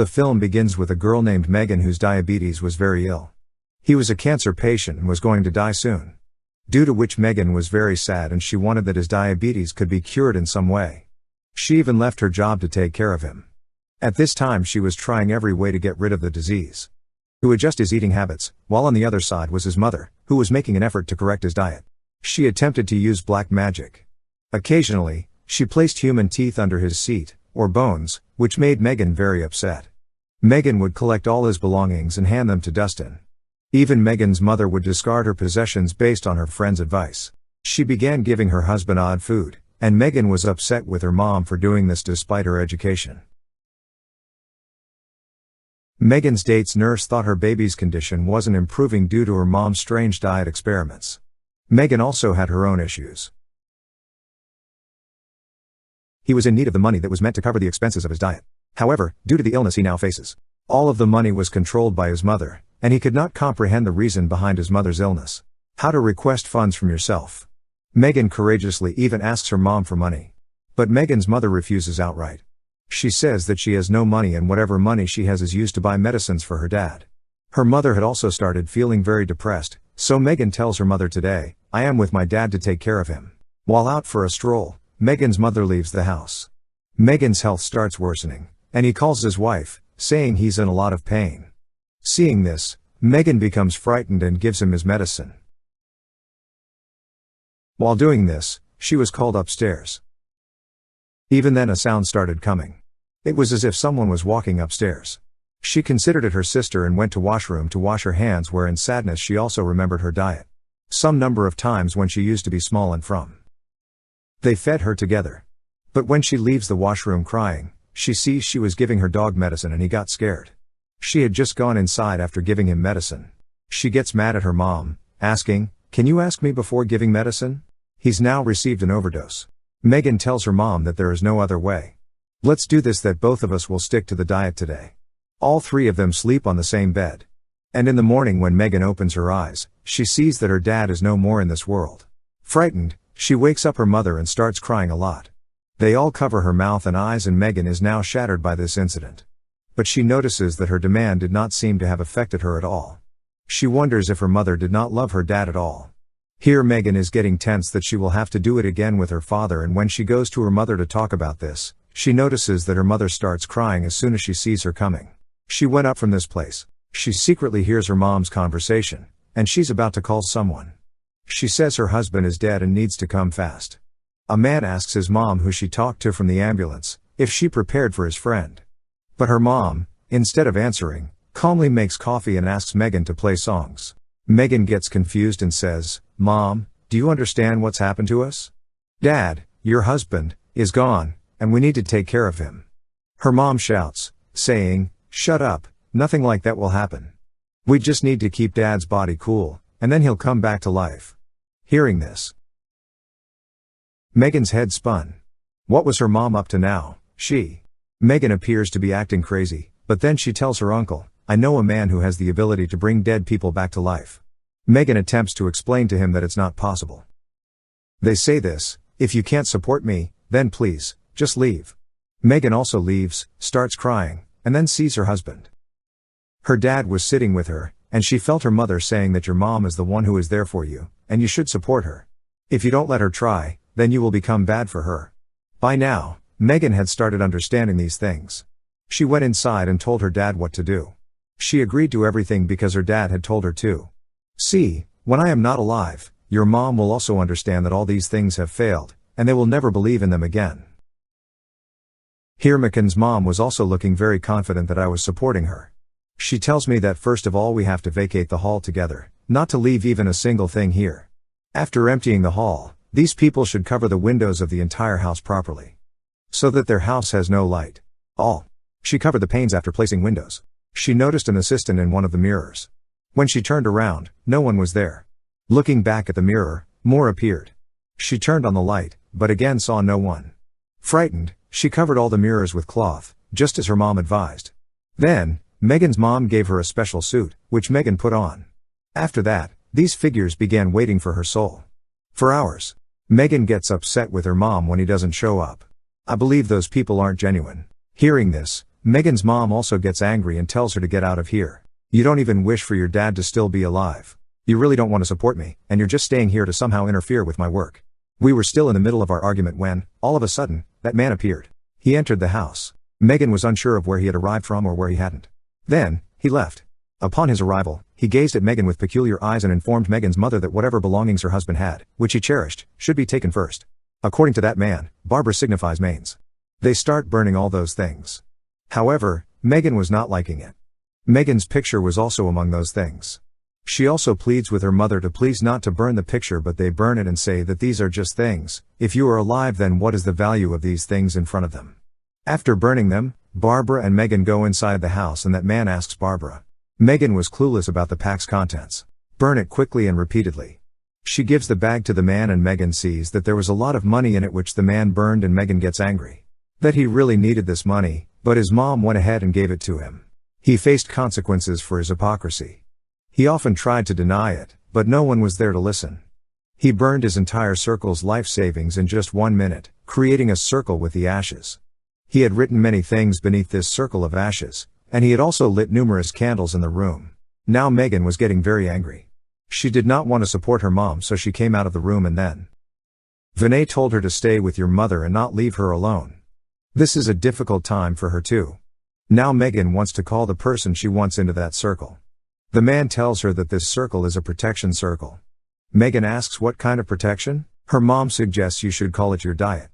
The film begins with a girl named Megan whose diabetes was very ill. He was a cancer patient and was going to die soon. Due to which Megan was very sad and she wanted that his diabetes could be cured in some way. She even left her job to take care of him. At this time she was trying every way to get rid of the disease. To adjust his eating habits, while on the other side was his mother, who was making an effort to correct his diet. She attempted to use black magic. Occasionally, she placed human teeth under his seat, or bones, which made Megan very upset. Megan would collect all his belongings and hand them to Dustin. Even Megan's mother would discard her possessions based on her friend's advice. She began giving her husband odd food, and Megan was upset with her mom for doing this despite her education. Megan's date's nurse thought her baby's condition wasn't improving due to her mom's strange diet experiments. Megan also had her own issues. He was in need of the money that was meant to cover the expenses of his diet. However, due to the illness he now faces, all of the money was controlled by his mother, and he could not comprehend the reason behind his mother's illness. How to request funds from yourself. Megan courageously even asks her mom for money. But Megan's mother refuses outright. She says that she has no money and whatever money she has is used to buy medicines for her dad. Her mother had also started feeling very depressed, so Megan tells her mother today, "I am with my dad to take care of him." While out for a stroll, Megan's mother leaves the house. Megan's health starts worsening, and he calls his wife, saying he's in a lot of pain. Seeing this, Megan becomes frightened and gives him his medicine. While doing this, she was called upstairs. Even then a sound started coming. It was as if someone was walking upstairs. She considered it her sister and went to washroom to wash her hands, where in sadness she also remembered her diet. Some number of times when she used to be small and from. They fed her together. But when she leaves the washroom crying, she sees she was giving her dog medicine and he got scared. She had just gone inside after giving him medicine. She gets mad at her mom, asking, "Can you ask me before giving medicine?" He's now received an overdose. Megan tells her mom that there is no other way. "Let's do this, that both of us will stick to the diet today." All three of them sleep on the same bed. And in the morning when Megan opens her eyes, she sees that her dad is no more in this world. Frightened, she wakes up her mother and starts crying a lot. They all cover her mouth and eyes and Megan is now shattered by this incident. But she notices that her demand did not seem to have affected her at all. She wonders if her mother did not love her dad at all. Here Megan is getting tense that she will have to do it again with her father, and when she goes to her mother to talk about this, she notices that her mother starts crying as soon as she sees her coming. She went up from this place. She secretly hears her mom's conversation, and she's about to call someone. She says her husband is dead and needs to come fast. A man asks his mom, who she talked to from the ambulance, if she prepared for his friend. But her mom, instead of answering, calmly makes coffee and asks Megan to play songs. Megan gets confused and says, "Mom, do you understand what's happened to us? Dad, your husband, is gone, and we need to take care of him." Her mom shouts, saying, "Shut up, nothing like that will happen. We just need to keep Dad's body cool, and then he'll come back to life." Hearing this, Megan's head spun. What was her mom up to now? Megan appears to be acting crazy, but then she tells her uncle, "I know a man who has the ability to bring dead people back to life." Megan attempts to explain to him that it's not possible. They say this, "If you can't support me, then please, just leave." Megan also leaves, starts crying, and then sees her husband. Her dad was sitting with her, and she felt her mother saying that your mom is the one who is there for you, and you should support her. If you don't let her try, then you will become bad for her. By now, Megan had started understanding these things. She went inside and told her dad what to do. She agreed to everything because her dad had told her to. "See, when I am not alive, your mom will also understand that all these things have failed, and they will never believe in them again." Here Megan's mom was also looking very confident that I was supporting her. She tells me that first of all we have to vacate the hall together, not to leave even a single thing here. After emptying the hall, these people should cover the windows of the entire house properly, so that their house has no light. She covered the panes after placing windows. She noticed an assistant in one of the mirrors. When she turned around, no one was there. Looking back at the mirror, more appeared. She turned on the light, but again saw no one. Frightened, she covered all the mirrors with cloth, just as her mom advised. Then, Megan's mom gave her a special suit, which Megan put on. After that, these figures began waiting for her soul. For hours. Megan gets upset with her mom when he doesn't show up. "I believe those people aren't genuine." Hearing this, Megan's mom also gets angry and tells her to get out of here. You don't even wish for your dad to still be alive. You really don't want to support me, and you're just staying here to somehow interfere with my work. We were still in the middle of our argument when, all of a sudden, that man appeared. He entered the house. Megan was unsure of where he had arrived from or where he hadn't. Then, he left. Upon his arrival, he gazed at Megan with peculiar eyes and informed Megan's mother that whatever belongings her husband had, which he cherished, should be taken first. According to that man, Barbara signifies mains. They start burning all those things. However, Megan was not liking it. Megan's picture was also among those things. She also pleads with her mother to please not to burn the picture, but they burn it and say that these are just things. If you are alive, then what is the value of these things in front of them? After burning them, Barbara and Megan go inside the house and that man asks Barbara. Megan was clueless about the pack's contents. Burn it quickly and repeatedly. She gives the bag to the man and Megan sees that there was a lot of money in it which the man burned, and Megan gets angry. That he really needed this money, but his mom went ahead and gave it to him. He faced consequences for his hypocrisy. He often tried to deny it, but no one was there to listen. He burned his entire circle's life savings in just 1 minute, creating a circle with the ashes. He had written many things beneath this circle of ashes, and he had also lit numerous candles in the room. Now Megan was getting very angry. She did not want to support her mom, so she came out of the room, and then Vinay told her to stay with your mother and not leave her alone. This is a difficult time for her too. Now Megan wants to call the person she wants into that circle. The man tells her that this circle is a protection circle. Megan asks what kind of protection? Her mom suggests you should call it your diet.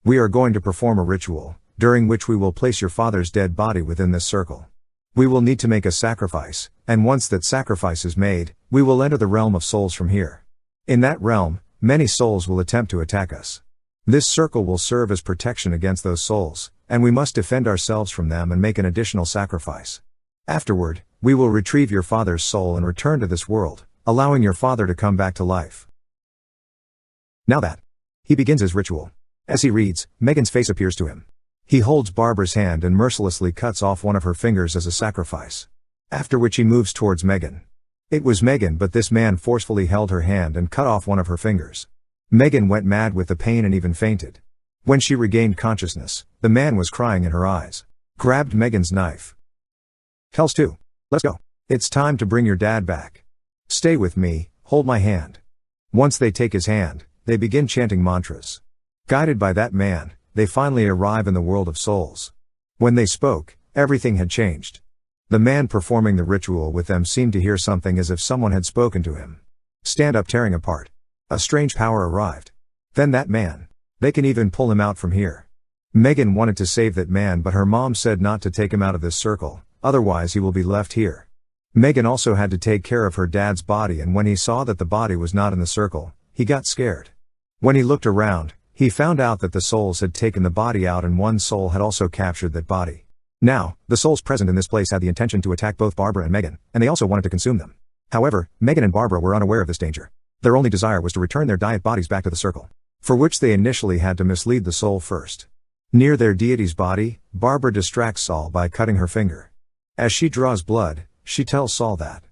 We are going to perform a ritual, during which we will place your father's dead body within this circle. We will need to make a sacrifice, and once that sacrifice is made, we will enter the realm of souls from here. In that realm, many souls will attempt to attack us. This circle will serve as protection against those souls, and we must defend ourselves from them and make an additional sacrifice. Afterward, we will retrieve your father's soul and return to this world, allowing your father to come back to life. Now that he begins his ritual. As he reads, Megan's face appears to him. He holds Barbara's hand and mercilessly cuts off one of her fingers as a sacrifice. After which he moves towards Megan. It was Megan, but this man forcefully held her hand and cut off one of her fingers. Megan went mad with the pain and even fainted. When she regained consciousness, the man was crying in her eyes. Grabbed Megan's knife. Hells too. Let's go. It's time to bring your dad back. Stay with me, hold my hand. Once they take his hand, they begin chanting mantras. Guided by that man, they finally arrive in the world of souls. When they spoke, everything had changed. The man performing the ritual with them seemed to hear something as if someone had spoken to him. Stand up, tearing apart. A strange power arrived. Then that man. They can even pull him out from here. Megan wanted to save that man, but her mom said not to take him out of this circle, otherwise he will be left here. Megan also had to take care of her dad's body, and when he saw that the body was not in the circle, he got scared. When he looked around, he found out that the souls had taken the body out and one soul had also captured that body. Now, the souls present in this place had the intention to attack both Barbara and Megan, and they also wanted to consume them. However, Megan and Barbara were unaware of this danger. Their only desire was to return their diet bodies back to the circle, for which they initially had to mislead the soul first. Near their deity's body, Barbara distracts Saul by cutting her finger. As she draws blood, she tells Saul that,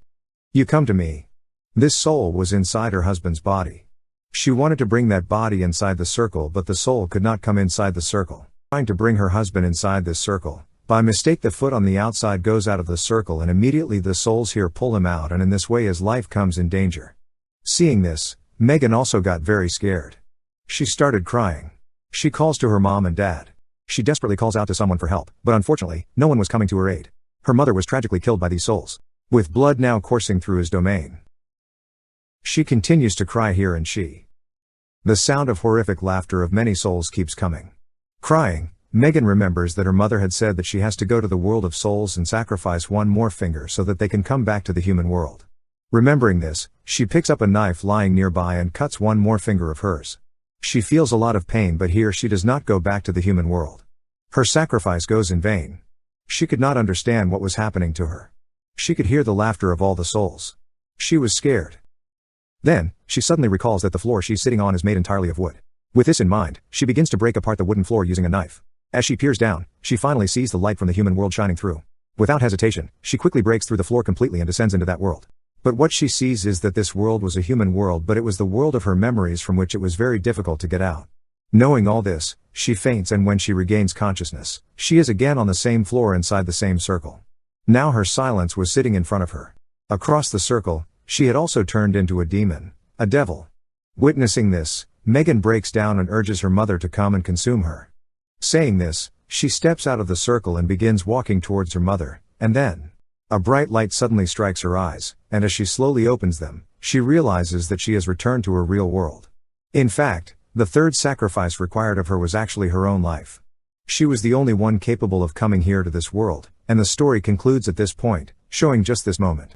"You come to me." This soul was inside her husband's body. She wanted to bring that body inside the circle, but the soul could not come inside the circle. Trying to bring her husband inside this circle, by mistake the foot on the outside goes out of the circle and immediately the souls here pull him out, and in this way his life comes in danger. Seeing this, Megan also got very scared. She started crying. She calls to her mom and dad. She desperately calls out to someone for help, but unfortunately, no one was coming to her aid. Her mother was tragically killed by these souls, with blood now coursing through his domain. She continues to cry here, and the sound of horrific laughter of many souls keeps coming. Crying, Megan remembers that her mother had said that she has to go to the world of souls and sacrifice one more finger so that they can come back to the human world. Remembering this, she picks up a knife lying nearby and cuts one more finger of hers. She feels a lot of pain, but here she does not go back to the human world. Her sacrifice goes in vain. She could not understand what was happening to her. She could hear the laughter of all the souls. She was scared. Then, she suddenly recalls that the floor she's sitting on is made entirely of wood. With this in mind, she begins to break apart the wooden floor using a knife. As she peers down, she finally sees the light from the human world shining through. Without hesitation, she quickly breaks through the floor completely and descends into that world. But what she sees is that this world was a human world, but it was the world of her memories from which it was very difficult to get out. Knowing all this, she faints, and when she regains consciousness, she is again on the same floor inside the same circle. Now her silence was sitting in front of her. Across the circle, she had also turned into a demon, a devil. Witnessing this, Megan breaks down and urges her mother to come and consume her. Saying this, she steps out of the circle and begins walking towards her mother, and then a bright light suddenly strikes her eyes, and as she slowly opens them, she realizes that she has returned to her real world. In fact, the third sacrifice required of her was actually her own life. She was the only one capable of coming here to this world, and the story concludes at this point, showing just this moment.